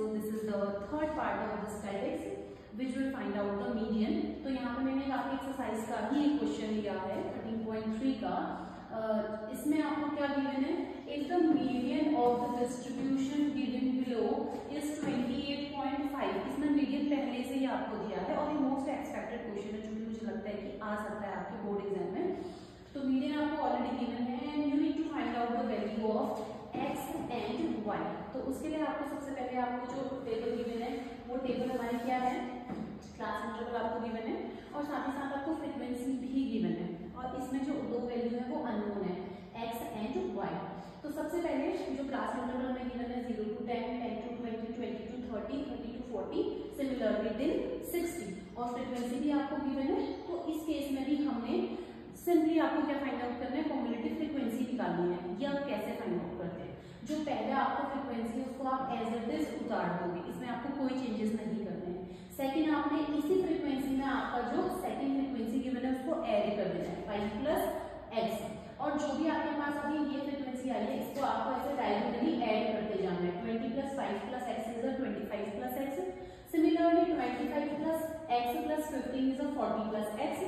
So this is the third part of the statistics which will find out the median. तो यहाँ पे मैंने आपकी एक्सरसाइज का ही एक क्वेश्चन लिया है 13.3 का। इसमें आपको क्या गिवन है, if the median of the distribution given below is 28.5। इसमें मीडियन पहले से ही आपको दिया है और ये मोस्ट एक्सपेक्टेड क्वेश्चन है जो कि मुझे लगता है कि आ सकता है आपके बोर्ड एग्जाम में। तो मीडियन आपको ऑलरेडी गिवन है and you need to find out the value of x and y। तो उसके लिए आपको सबसे पहले आपको जो टेबल गिवन है वो टेबल हमारी क्या है, क्लास इंटरवल आपको गिवन है और साथ ही साथ आपको फ्रीक्वेंसी भी गिवन है और इसमें जो दो वैल्यू है वो अननोन है x एंड y। तो सबसे पहले जो क्लास इंटरवल हमें गिवन है 0 to 10, 10 to 20, 20 to 30, 30 to 40, similarly till 60 और फ्रीक्वेंसी भी आपको गिवन है। तो इस केस में भी हमने सिंपली आपको क्या फाइंड आउट करना है, कॉम्युलेटिव फ्रीक्वेंसी निकालनी है। या कैसे फाइंड आउट करते हैं, जो पहले आपको फ्रीक्वेंसी है उसको आप एज इट इज उतार दोगे, इसमें आपको कोई चेंजेस नहीं करने हैं। सेकंड आपने इसी फ्रीक्वेंसी में आपका जो सेकंड फ्रीक्वेंसी गिवन है उसको ऐड कर देना है 5 प्लस एक्स और जो भी आपके पास अभी ये फ्रीक्वेंसी आई है इसको आपको ऐसे डायगोनली ऐड करते जाना है। 20 plus 5 plus x is 25 plus x, similarly 25 plus x plus 15 is 40 plus x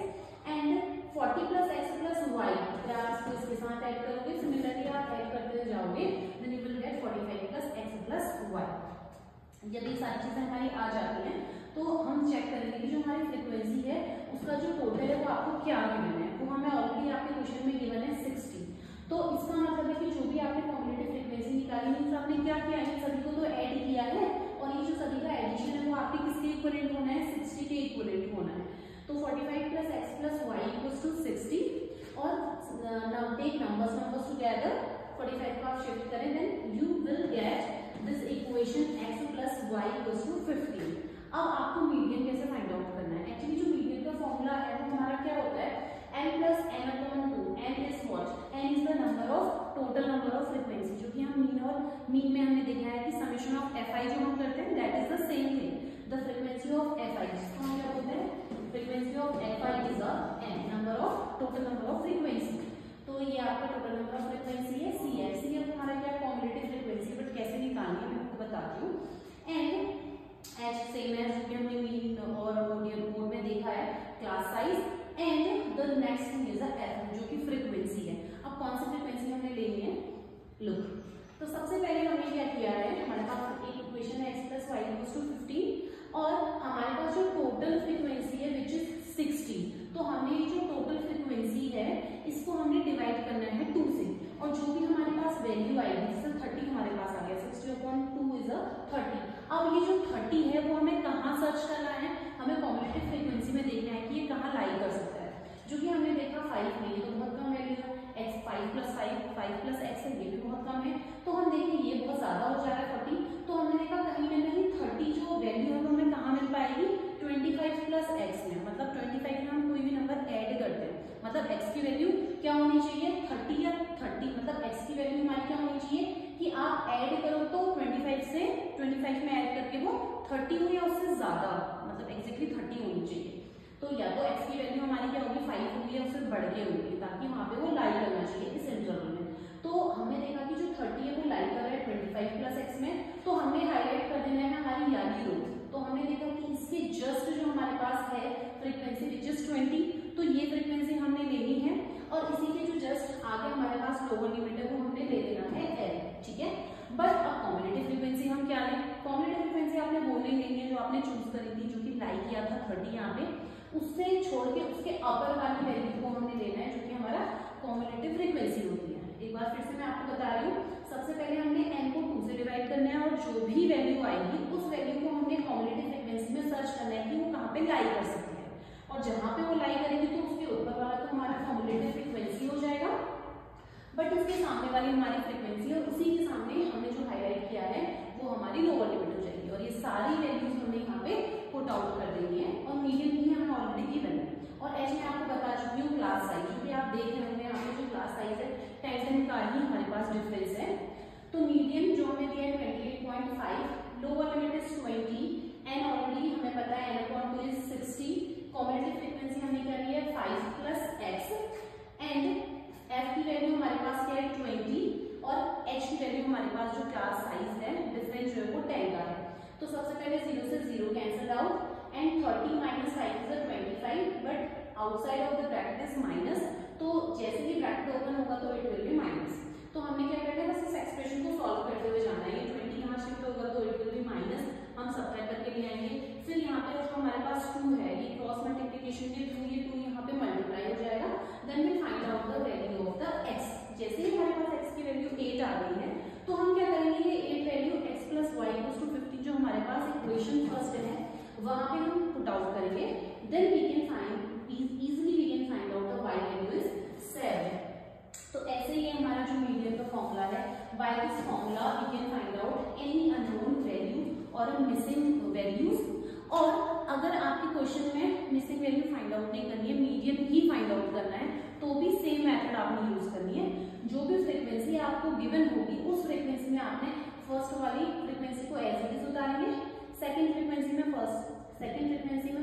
and 40 plus x plus y. अगर आप इसको इसके साथ ऐड करोगे सिमिलरली आप ऐड करते जाओगे then you will get 45 plus x plus y. जब ये सारी चीजें हमारी आ जाती हैं तो हम चेक करेंगे कि जो हमारी फ्रीक्वेंसी है उसका जो टोटल है वो आपको क्या गिवन है। वो हमें ऑलरेडी आपके क्वेश्चन में गिवन है 60। तो इसका मतलब है कि जो भी आपने कॉम्युलेटिव फ्रीक्वेंसी निकाली है आपने क्या किया है, सभी को तो ऐड किया है और ये जो सभी का एडिशन है वो आपके किसके इक्विवेलेंट होना है, 60 के इक्विवेलेंट होना है। तो 45 plus x plus y equals to 60 और नाउ टेक नंबर्स टुगेदर। 45 को आप शिफ्ट करें then you will get this equation x plus y equals to 15। अब आपको मीडियन कैसे फाइंड आउट करना है। एक्चुअली जो मीडियन का फॉर्मूला है वो हमारा क्या होता है, n plus n upon 2। n is what, n is the number of total number of frequency जो कि हम मीन में हमने देखा है कि समेशन ऑफ fi जो हम करते हैं that is the same thing the frequency of fi जिसको हम क्या बोलते हैं, frequency of fi is the n number of total number of frequency. तो ये आपका टोटल नंबर ऑफ फ्रीक्वेंसी है CF हमारा क्या कॉम्युलेटिव फ्रीक्वेंसी, बट कैसे निकालनी है मैं आपको बताती हूँ। एंड H सेम है जो कि हमने मीन और बोर्ड में देखा है, class size and the next thing is f जो कि फ्रीक्वेंसी है। अब कौन सी फ्रीक्वेंसी हमने लेनी है, लुक। तो सबसे पहले हमने क्या किया है, हमारे पास एक इक्वेशन है x plus y equals to 15 और हमारे पास जो टोटल फ्रीक्वेंसी है विच इज 60। तो हमने जो टोटल फ्रीक्वेंसी है इसको हमने डिवाइड करना है 2 से और जो भी हमारे पास वैल्यू आएगी जैसे 30 हमारे पास आ गया 60/2 इज 30। अब ये जो 30 है वो हमें कहाँ सर्च करना है, हमें कॉम्युलेटिव फ्रीक्वेंसी में देखना है कि ये कहाँ लाई कर सकता है। जो कि हमने देखा 5 में, ये तो बहुत कम वैल्यू है, x 5 प्लस 5 प्लस एक्स है ये भी बहुत कम है। तो हम देखें ये बहुत ज्यादा हो जा रहा है 40। तो हमने देखा कहीं ना कहीं 30 जो वैल्यू है वो हमें कहाँ मिल पाएगी, 25 प्लस एक्स में। मतलब 25 में हम कोई भी नंबर ऐड करते हैं मतलब x की वैल्यू क्या होनी चाहिए 30 या 30 मतलब x की वैल्यू हमारी क्या होनी चाहिए कि आप ऐड करो तो 25 से 25 में ऐड करके वो 30 हो या उससे ज्यादा, मतलब एग्जैक्टली 30 होनी चाहिए। तो या तो x की वैल्यू हमारी क्या होगी 5 होगी या उससे बढ़ के होगी ताकि वहां पे वो लाई करना चाहिए इस इंटरवल में। तो हमने देखा कि जो 30 है वो लाई कर रहा है 25 प्लस एक्स में, तो हमने हाईलाइट कर देना है हमारी याली रो। तो हमने देखा कि इसके जस्ट जो हमारे पास है फ्रीक्वेंसी विच इज 20, तो ये फ्रीक्वेंसी हमने लेनी है और इसी के जो जस्ट आगे हमारे पास लोअर लिमिट है वो हमने ले लेना है L, ठीक है। बट अब कॉम्युलेटिव फ्रीक्वेंसी हम क्या लें, कॉम्युलेटिव फ्रीक्वेंसी आपने वो नहीं लेनी है जो आपने चूज करी थी जो कि लाई किया था 30 यहाँ पे, उससे छोड़ के उसके अपर वाली वैल्यू को हमने लेना है जो कि हमारा कॉम्युलेटिव फ्रीक्वेंसी होती है। एक बार फिर से मैं आपको बता रही हूँ, सबसे पहले हमने n को 2 से डिवाइड करना है और जो भी वैल्यू आएगी उस वैल्यू को हमने कॉम्युलेटिव फ्रीक्वेंसी में सर्च करना है कि वो कहाँ पे लाई कर सकती है और जहां पे वो लाई करेगी तो उसके ऊपर वाला तो हमारा कॉम्युलेटिव फ्रीक्वेंसी हो जाएगा बट उसके सामने वाली हमारी फ्रीक्वेंसी और उसी के सामने हमने जो हाईलाइट किया है वो हमारी लोअर लिमिट हो जाएगी और ये सारी वैल्यूज हमने यहाँ पे पुट आउट कर देंगे और मीडियन भी हमें ऑलरेडी गिवन है। और एच मैं आपको बता चुकी हूँ क्लास साइज, जो कि आप देख रहे होंगे यहाँ पे जो क्लास साइज है 10 का ही हमारे पास डिफरेंस है। तो मीडियन जो हमें दिया है 28.5, lower limit is 20 and already हमें पता है n/2 इज 60। कॉम्युलेटिव फ्रीक्वेंसी हमने क्या ली है 5 प्लस एक्स एंड f की वैल्यू हमारे पास क्या है 20 और h की वैल्यू हमारे पास जो क्लास साइज है and 30 minus 5 is 25, but outside of the bracket is minus, तो जैसे ही ब्रैकेट ओपन होगा तो इट विल बी माइनस। तो हमने क्या करना है, बस इस एक्सप्रेशन को सॉल्व करते हुए जाना है। ये 20 यहाँ शिफ्ट होगा तो इट विल बी माइनस, हम सब्ट्रैक्ट करके ले आएंगे। फिर यहाँ पे जो हमारे पास 2 है, ये क्रॉस मल्टीप्लिकेशन के थ्रू ये 2 यहाँ पे मल्टीप्लाई हो जाएगा। Then we find out the value of the x। जैसे ही हमारे पास x की वैल्यू 8 आ गई है, तो हम क्या करेंगे, ये 8 value x plus y equals to 15 जो हमारे पास इक्वेशन फर्स्ट है वहां पे हम पुट आउट करेंगे। Then we can find easily we can find out the y value is 7। तो ऐसे ही हमारा जो मीडियन का फॉर्मूला है, by this formula we can find out any unknown value और मिसिंग वैल्यूज। और अगर आपके क्वेश्चन में मिसिंग वैल्यू फाइंड आउट नहीं करनी है, मीडियन ही फाइंड आउट करना है, तो भी सेम मेथड आपने यूज करनी है। जो भी फ्रीक्वेंसी आपको गिवन होगी उस फ्रीक्वेंसी में आपने फर्स्ट वाली फ्रीक्वेंसी को एज इट इज उतारेंगे, सेकंड फ्रीक्वेंसी में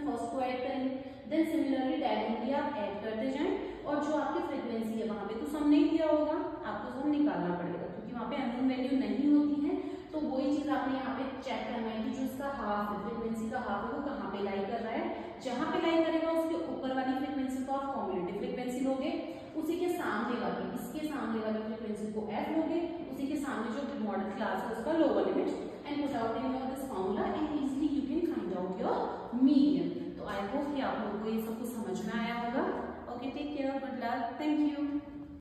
फर्स्ट को ऐड करेंगे, देन सिमिलरली डायगोनली आप ऐड करते जाएं। और जो आपकी फ्रीक्वेंसी है वहां पे तो सम नहीं दिया होगा, आपको सम निकालना पड़ेगा क्योंकि वहां पे अननोन वैल्यू नहीं होती है। तो वही चीज आपने यहाँ पे चेक करना है कि जो इसका हाफ है, फ्रीक्वेंसी का हाफ है, वो कहाँ पे लाई कर रहा है। जहां पे लाई करेगा उसके ऊपर वाली फ्रीक्वेंसी को आप कॉम्युलेटिव फ्रीक्वेंसी लोगे, उसी के सामने वाली, इसके सामने वाली फ्रीक्वेंसी को एफ लोगे, उसी के सामने जो मॉडल क्लास है उसका lower limit, and put out in your this formula and easily you can find out your median. तो आई होप कि आप लोगों को ये सब कुछ समझ में आया होगा। Okay, take care, good luck, thank you.